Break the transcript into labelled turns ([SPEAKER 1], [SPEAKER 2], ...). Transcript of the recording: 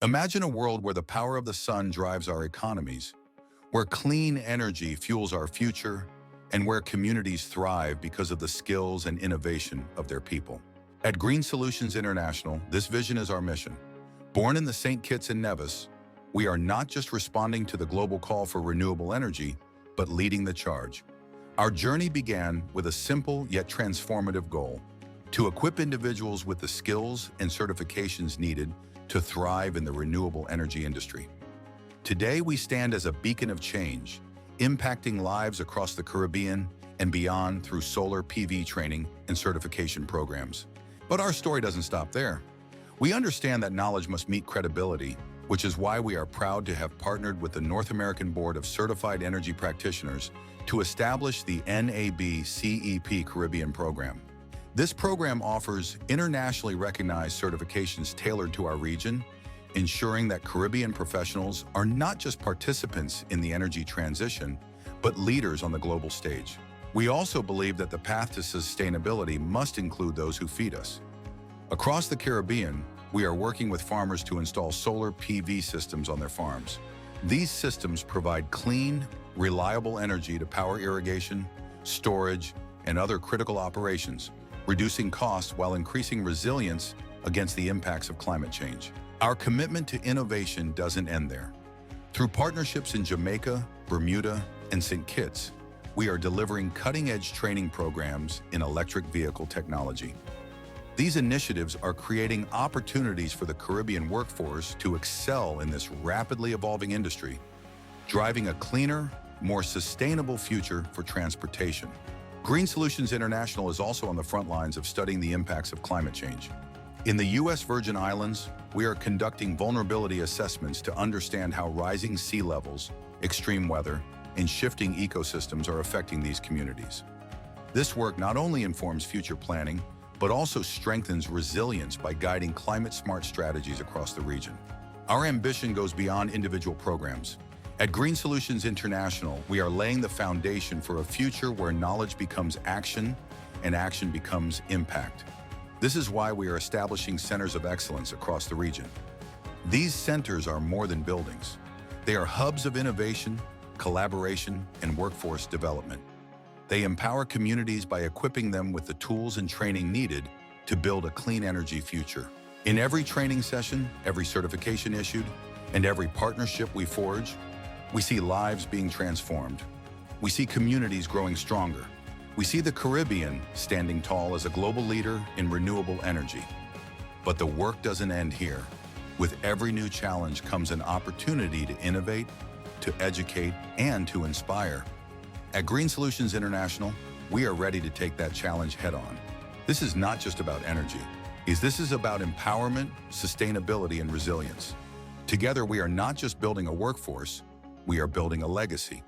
[SPEAKER 1] Imagine a world where the power of the sun drives our economies, where clean energy fuels our future, and where communities thrive because of the skills and innovation of their people. At Green Solutions International, this vision is our mission. Born in the St. Kitts and Nevis, we are not just responding to the global call for renewable energy, but leading the charge. Our journey began with a simple yet transformative goal: to equip individuals with the skills and certifications needed to thrive in the renewable energy industry. Today, we stand as a beacon of change, impacting lives across the Caribbean and beyond through solar PV training and certification programs. But our story doesn't stop there. We understand that knowledge must meet credibility, which is why we are proud to have partnered with the North American Board of Certified Energy Practitioners to establish the NABC Caribbean program. This program offers internationally recognized certifications tailored to our region, ensuring that Caribbean professionals are not just participants in the energy transition, but leaders on the global stage. We also believe that the path to sustainability must include those who feed us. Across the Caribbean, we are working with farmers to install solar PV systems on their farms. These systems provide clean, reliable energy to power irrigation, storage, and other critical operations, reducing costs while increasing resilience against the impacts of climate change. Our commitment to innovation doesn't end there. Through partnerships in Jamaica, Bermuda, and St. Kitts, we are delivering cutting-edge training programs in electric vehicle technology. These initiatives are creating opportunities for the Caribbean workforce to excel in this rapidly evolving industry, driving a cleaner, more sustainable future for transportation. Green Solutions International is also on the front lines of studying the impacts of climate change. In the U.S. Virgin Islands, we are conducting vulnerability assessments to understand how rising sea levels, extreme weather, and shifting ecosystems are affecting these communities. This work not only informs future planning, but also strengthens resilience by guiding climate-smart strategies across the region. Our ambition goes beyond individual programs. At Green Solutions International, we are laying the foundation for a future where knowledge becomes action and action becomes impact. This is why we are establishing centers of excellence across the region. These centers are more than buildings. They are hubs of innovation, collaboration, and workforce development. They empower communities by equipping them with the tools and training needed to build a clean energy future. In every training session, every certification issued, and every partnership we forge, we see lives being transformed. We see communities growing stronger. We see the Caribbean standing tall as a global leader in renewable energy. But the work doesn't end here. With every new challenge comes an opportunity to innovate, to educate, and to inspire. At Green Solutions International, we are ready to take that challenge head-on. This is not just about energy. This is about empowerment, sustainability, and resilience. Together, we are not just building a workforce, we are building a legacy.